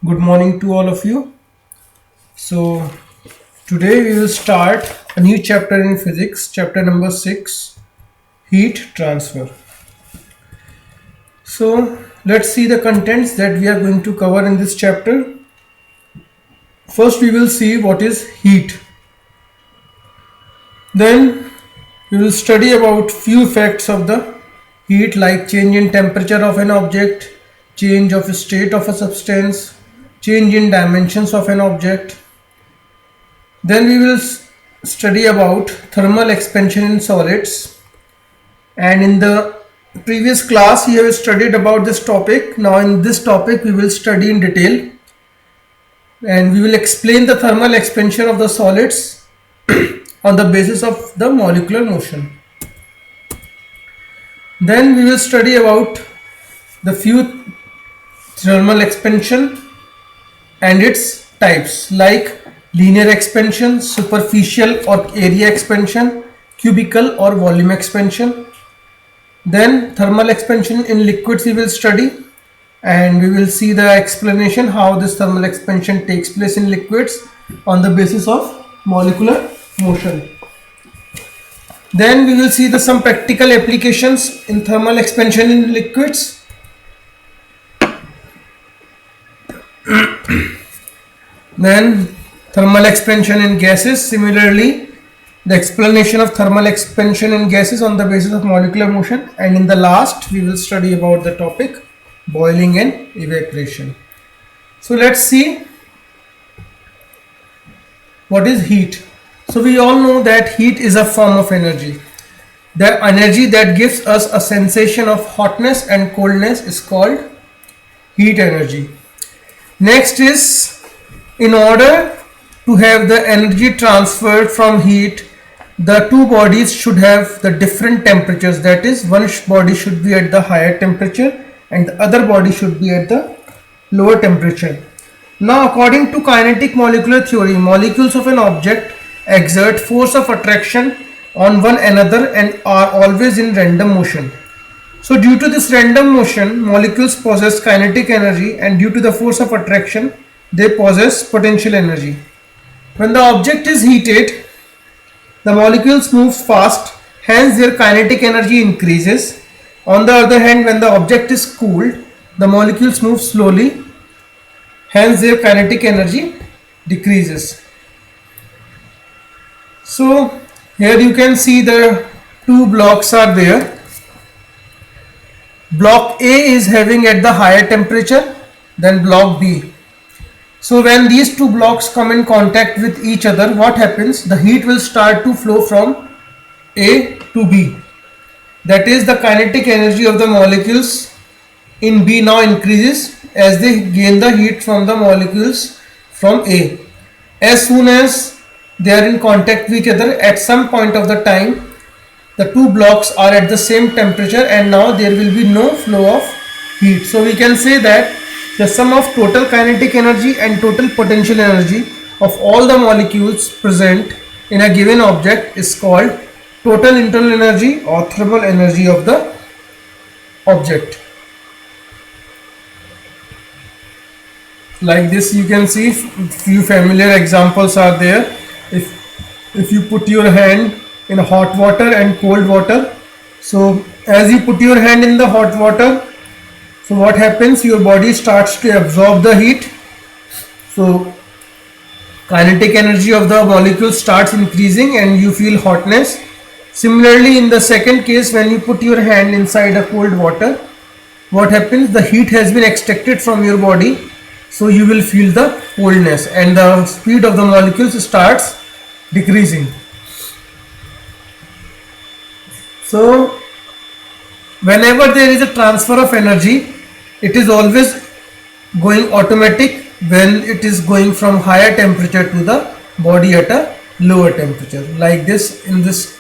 Good morning to all of you. So, today we will start a new chapter in physics, chapter number 6, heat transfer. So, let's see the contents that we are going to cover in this chapter. First, we will see what is heat. Then, we will study about few effects of the heat like change in temperature of an object, change of state of a substance, change in dimensions of an object. Then we will study about thermal expansion in solids, and in the previous class we have studied about this topic. Now in this topic we will study in detail and we will explain the thermal expansion of the solids on the basis of the molecular motion. Then we will study about the few thermal expansion and its types like linear expansion, superficial or area expansion, cubical or volume expansion. Then thermal expansion in liquids we will study, and we will see the explanation how this thermal expansion takes place in liquids on the basis of molecular motion. Then we will see some practical applications in thermal expansion in liquids. Then thermal expansion in gases. Similarly, the explanation of thermal expansion in gases on the basis of molecular motion, and in the last we will study about the topic boiling and evaporation. So let's see what is heat. So we all know that heat is a form of energy. The energy that gives us a sensation of hotness and coldness is called heat energy. Next is, in order to have the energy transferred from heat, the two bodies should have the different temperatures. That is, one body should be at the higher temperature and the other body should be at the lower temperature. Now, according to kinetic molecular theory, molecules of an object exert force of attraction on one another and are always in random motion. So due to this random motion, molecules possess kinetic energy, and due to the force of attraction, they possess potential energy. When the object is heated, the molecules move fast, hence their kinetic energy increases. On the other hand, when the object is cooled, the molecules move slowly, hence their kinetic energy decreases. So here you can see the two blocks are there. Block A is having at the higher temperature than block B. So when these two blocks come in contact with each other, what happens? The heat will start to flow from A to B. That is, the kinetic energy of the molecules in B now increases as they gain the heat from the molecules from A. As soon as they are in contact with each other, at some point of the time, the two blocks are at the same temperature and now there will be no flow of heat. So we can say that the sum of total kinetic energy and total potential energy of all the molecules present in a given object is called total internal energy or thermal energy of the object. Like this, you can see few familiar examples are there. If you put your hand in hot water and cold water, so as you put your hand in the hot water, so what happens? Your body starts to absorb the heat. So kinetic energy of the molecule starts increasing and you feel hotness. Similarly, in the second case, when you put your hand inside a cold water, what happens? The heat has been extracted from your body, so you will feel the coldness and the speed of the molecules starts decreasing. So whenever there is a transfer of energy, it is always going automatic when it is going from higher temperature to the body at a lower temperature. Like this, in this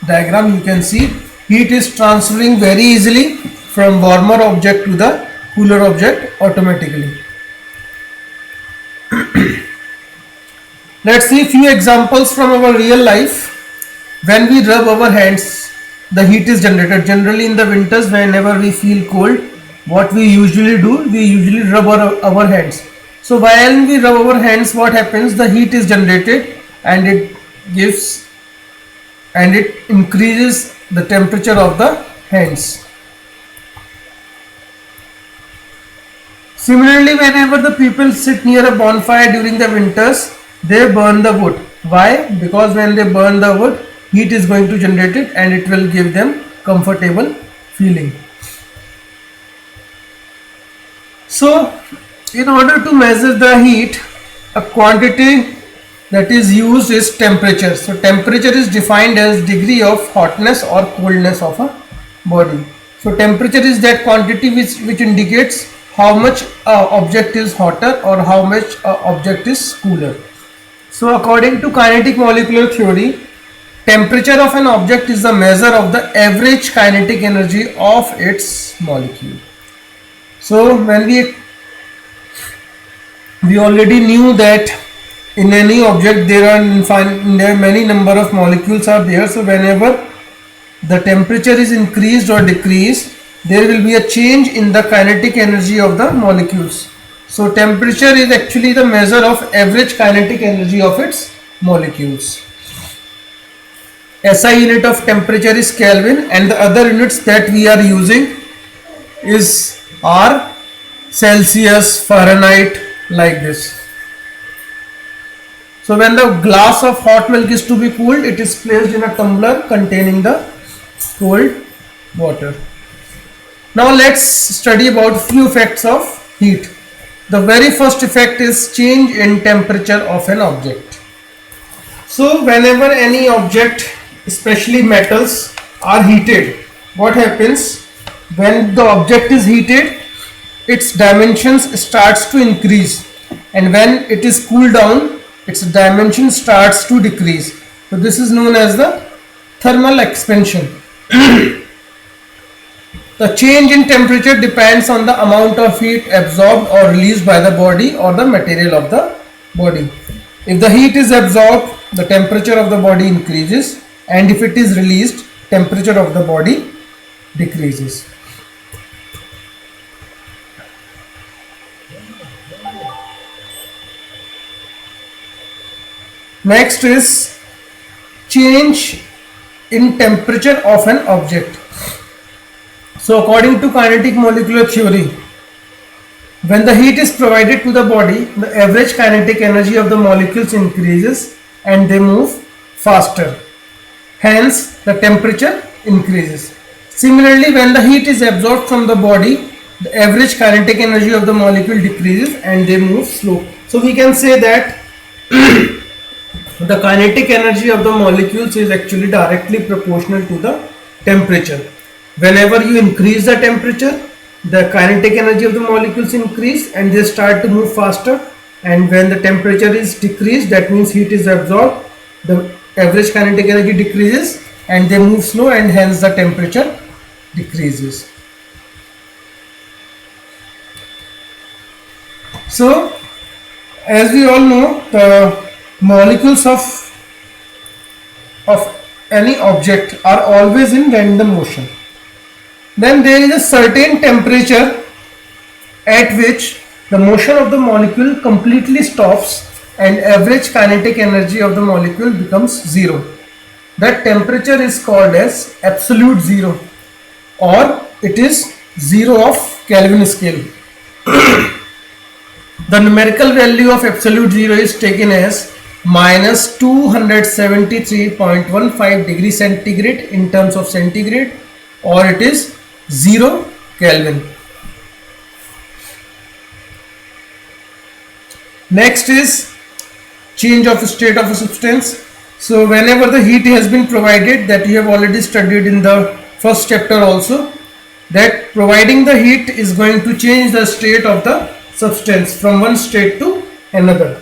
diagram you can see heat is transferring very easily from warmer object to the cooler object automatically. Let's see few examples from our real life. When we rub our hands, the heat is generated. Generally in the winters, whenever we feel cold, what we usually do, we usually rub our hands. So while we rub our hands, what happens? The heat is generated and it gives and it increases the temperature of the hands. Similarly, whenever the people sit near a bonfire during the winters, they burn the wood. Why? Because when they burn the wood, heat is going to generate it and it will give them comfortable feeling. So, in order to measure the heat, a quantity that is used is temperature. So, temperature is defined as degree of hotness or coldness of a body. So, temperature is that quantity which indicates how much object is hotter or how much object is cooler. So, according to kinetic molecular theory, temperature of an object is the measure of the average kinetic energy of its molecule. So when we already knew that in any object there are many number of molecules are there. So whenever the temperature is increased or decreased, there will be a change in the kinetic energy of the molecules. So temperature is actually the measure of average kinetic energy of its molecules. SI unit of temperature is Kelvin, and the other units that we are using are Celsius, Fahrenheit, like this. So when the glass of hot milk is to be cooled, it is placed in a tumbler containing the cold water. Now let's study about few effects of heat. The very first effect is change in temperature of an object. So whenever any object, especially metals, are heated, what happens? When the object is heated, its dimensions starts to increase, and when it is cooled down, its dimension starts to decrease. So this is known as the thermal expansion. The change in temperature depends on the amount of heat absorbed or released by the body or the material of the body. If the heat is absorbed, the temperature of the body increases, and if it is released, temperature of the body decreases. Next is change in temperature of an object. So according to kinetic molecular theory, when the heat is provided to the body, the average kinetic energy of the molecules increases and they move faster. Hence, the temperature increases. Similarly, when the heat is absorbed from the body, the average kinetic energy of the molecule decreases and they move slow. So we can say that the kinetic energy of the molecules is actually directly proportional to the temperature. Whenever you increase the temperature, the kinetic energy of the molecules increase and they start to move faster, and when the temperature is decreased, that means heat is absorbed, the average kinetic energy decreases and they move slow, and hence the temperature decreases. So as we all know, the molecules of any object are always in random motion. Then there is a certain temperature at which the motion of the molecule completely stops and average kinetic energy of the molecule becomes zero. That temperature is called as absolute zero, or it is zero of Kelvin scale. The numerical value of absolute zero is taken as minus 273.15 degrees centigrade in terms of centigrade, or it is 0 Kelvin. Next is change of state of a substance. So whenever the heat has been provided, that you have already studied in the first chapter also, that providing the heat is going to change the state of the substance from one state to another.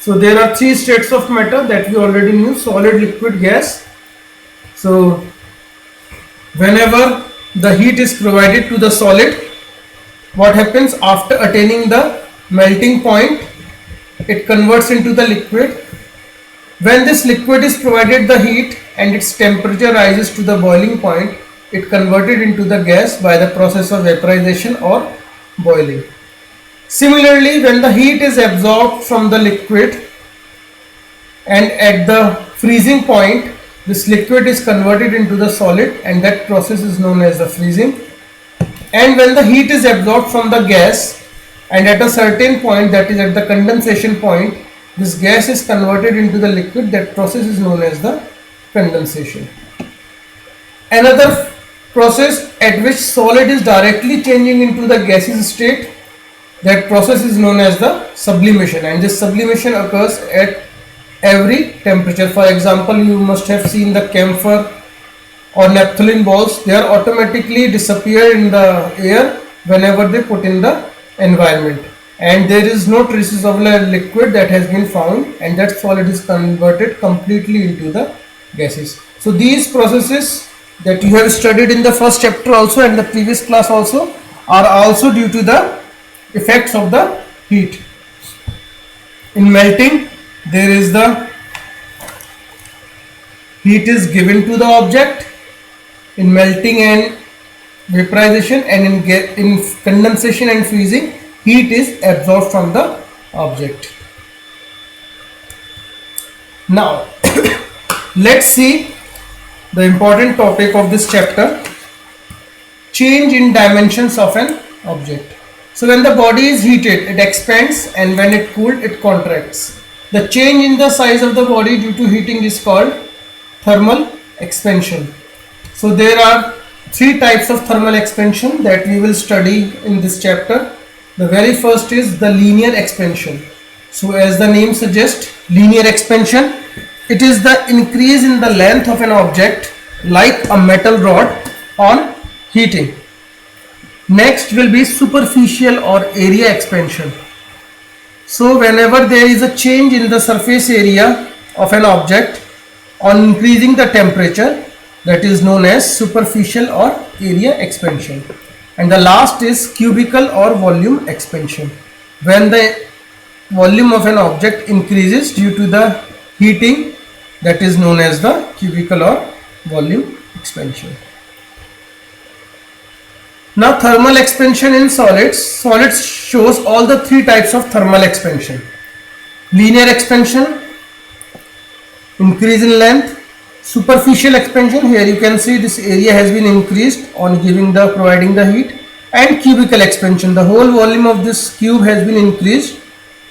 So there are three states of matter that we already knew: solid, liquid, gas. So whenever the heat is provided to the solid, what happens after attaining the melting point? It converts into the liquid. When this liquid is provided the heat and its temperature rises to the boiling point, it converted into the gas by the process of vaporization or boiling. Similarly, when the heat is absorbed from the liquid and at the freezing point, this liquid is converted into the solid, and that process is known as the freezing. And when the heat is absorbed from the gas and at a certain point, that is at the condensation point, this gas is converted into the liquid, that process is known as the condensation. Another process at which solid is directly changing into the gaseous state, that process is known as the sublimation, and this sublimation occurs at every temperature. For example, you must have seen the camphor or naphthalene balls. They are automatically disappear in the air whenever they put in the environment, and there is no traces of a liquid that has been found, and that solid is converted completely into the gases. So these processes that you have studied in the first chapter also and the previous class also are also due to the effects of the heat. In melting, there is the heat is given to the object in melting and vaporization, and in condensation and freezing, heat is absorbed from the object. Now let's see the important topic of this chapter, change in dimensions of an object. So when the body is heated, it expands, and when it cooled, it contracts. The change in the size of the body due to heating is called thermal expansion. So there are three types of thermal expansion that we will study in this chapter. The very first is the linear expansion. So as the name suggests, linear expansion, it is the increase in the length of an object like a metal rod on heating. Next will be superficial or area expansion. So whenever there is a change in the surface area of an object on increasing the temperature, that is known as superficial or area expansion. And the last is cubical or volume expansion. When the volume of an object increases due to the heating, that is known as the cubical or volume expansion. Now thermal expansion in solids. Solids shows all the three types of thermal expansion. Linear expansion, increase in length. Superficial expansion, here you can see this area has been increased on providing the heat. And cubical expansion, the whole volume of this cube has been increased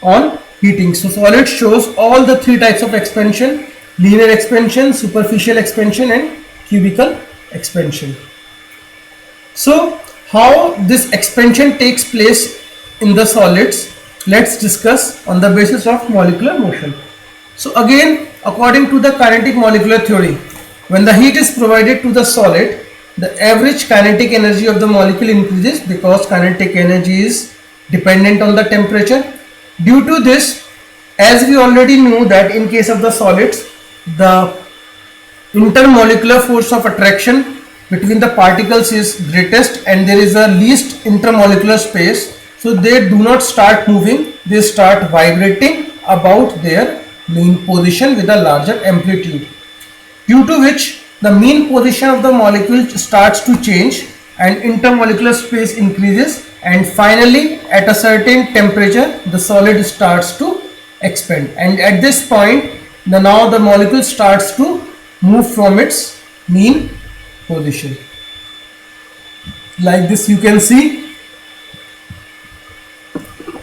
on heating. So solid shows all the three types of expansion: linear expansion, superficial expansion, and cubical expansion. So how this expansion takes place in the solids, let's discuss on the basis of molecular motion. So again, according to the kinetic molecular theory, when the heat is provided to the solid, the average kinetic energy of the molecule increases because kinetic energy is dependent on the temperature. Due to this, as we already knew that in case of the solids, the intermolecular force of attraction between the particles is greatest and there is a least intermolecular space, so they do not start moving, they start vibrating about their mean position with a larger amplitude, due to which the mean position of the molecule starts to change and intermolecular space increases, and finally at a certain temperature the solid starts to expand, and at this point now the molecule starts to move from its mean position. Like this, you can see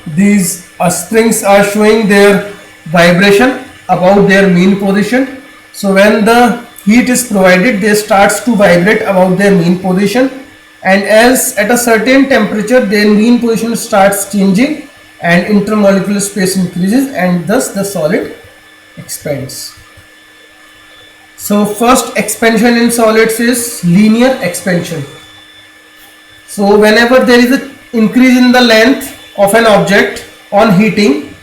these strings are showing their vibration about their mean position. So when the heat is provided, they starts to vibrate about their mean position, and as at a certain temperature their mean position starts changing and intermolecular space increases, and thus the solid expands. So first expansion in solids is linear expansion. So whenever there is an increase in the length of an object on heating,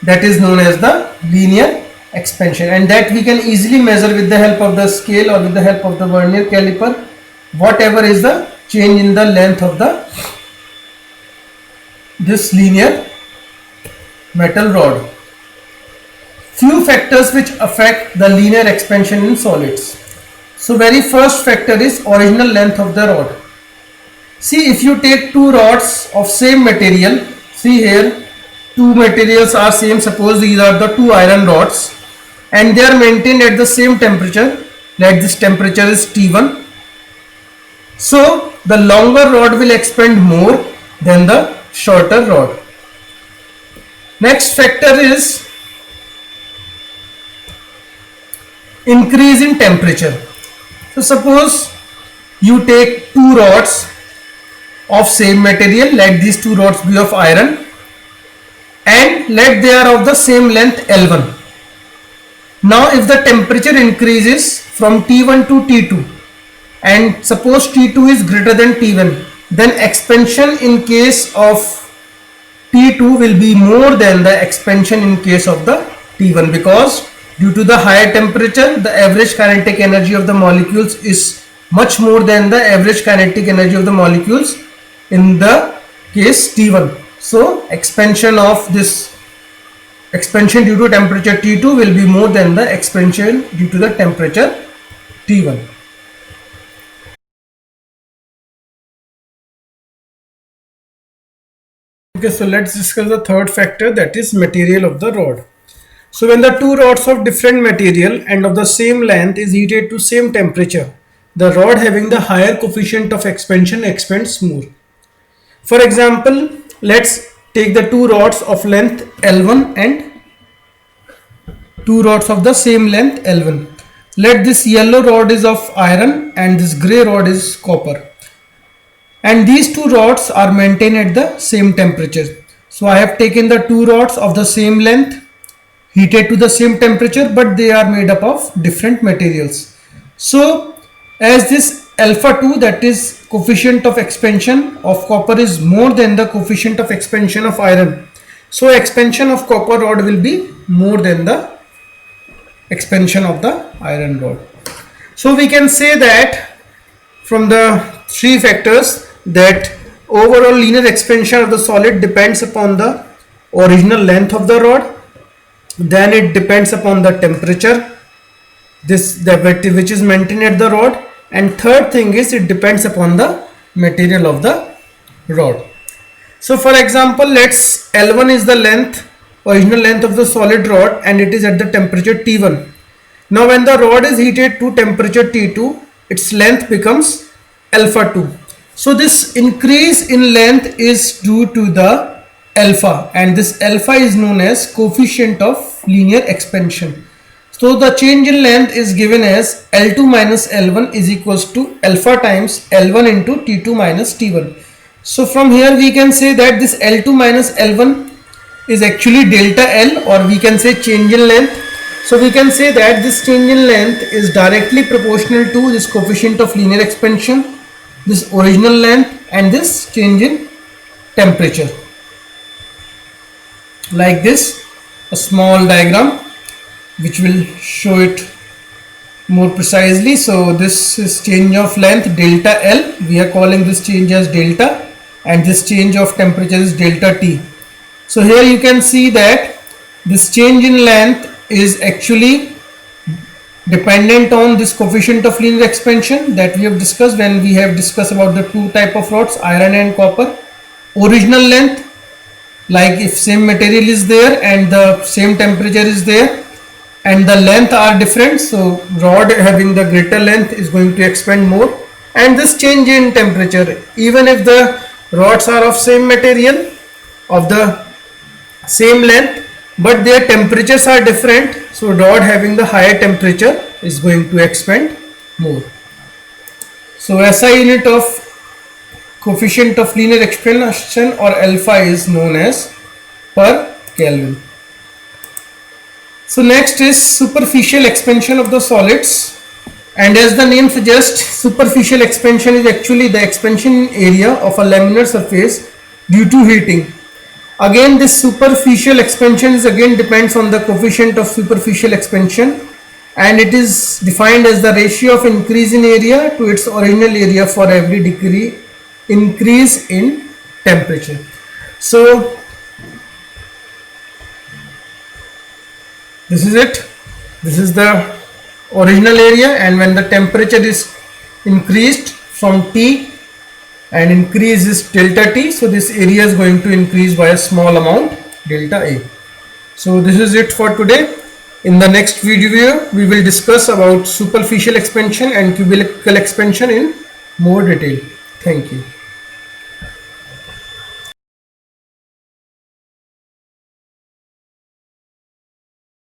that is known as the linear expansion, and that we can easily measure with the help of the scale or with the help of the vernier caliper, whatever is the change in the length of this linear metal rod. Few factors which affect the linear expansion in solids. So very first factor is original length of the rod. See, if you take two rods of same material, See here, two materials are same. Suppose these are the two iron rods and they are maintained at the same temperature. Let this temperature is T1. So the longer rod will expand more than the shorter rod. Next factor is increase in temperature. So suppose you take two rods of same material, let these two rods be of iron and let they are of the same length L1. Now if the temperature increases from T1 to T2 and suppose T2 is greater than T1, then expansion in case of T2 will be more than the expansion in case of the T1, because due to the higher temperature the average kinetic energy of the molecules is much more than the average kinetic energy of the molecules in the case T1. So expansion due to temperature T2 will be more than the expansion due to the temperature T1. Okay, so let's discuss the third factor, that is material of the rod. So when the two rods of different material and of the same length is heated to same temperature, the rod having the higher coefficient of expansion expands more. For example, let's take the two rods of length L1 and two rods of the same length L1. Let this yellow rod is of iron and this grey rod is copper. And these two rods are maintained at the same temperature. So I have taken the two rods of the same length, heated to the same temperature, but they are made up of different materials. So as this alpha 2, that is coefficient of expansion of copper, is more than the coefficient of expansion of iron, so expansion of copper rod will be more than the expansion of the iron rod. So we can say that from the three factors that overall linear expansion of the solid depends upon the original length of the rod, then it depends upon the temperature which is maintained at the rod, and third thing is it depends upon the material of the rod. So for example, let's L1 is the original length of the solid rod and it is at the temperature T1. Now when the rod is heated to temperature T2, its length becomes alpha 2. So this increase in length is due to the alpha, and this alpha is known as coefficient of linear expansion. So the change in length is given as L2 minus L1 is equals to alpha times L1 into T2 minus T1. So from here we can say that this L2 minus L1 is actually delta L, or we can say change in length. So we can say that this change in length is directly proportional to this coefficient of linear expansion, this original length, and this change in temperature. Like this, a small diagram which will show it more precisely. So this is change of length delta L, we are calling this change as delta, and this change of temperature is delta T. So here you can see that this change in length is actually dependent on this coefficient of linear expansion that we have discussed when we have discussed about the two type of rods, iron and copper. Original length, like if same material is there and the same temperature is there and the length are different, so rod having the greater length is going to expand more. And this change in temperature, even if the rods are of same material, of the same length, but their temperatures are different, so rod having the higher temperature is going to expand more. So SI unit of coefficient of linear expansion or alpha is known as per Kelvin. So next is superficial expansion of the solids, and as the name suggests, superficial expansion is actually the expansion area of a laminar surface due to heating. Again, this superficial expansion is again depends on the coefficient of superficial expansion, and it is defined as the ratio of increase in area to its original area for every degree increase in temperature. So this is it. This is the original area, and when the temperature is increased from T and increase is delta T. So this area is going to increase by a small amount, delta A. So this is it for today. In the next video, we will discuss about superficial expansion and cubical expansion in more detail. Thank you.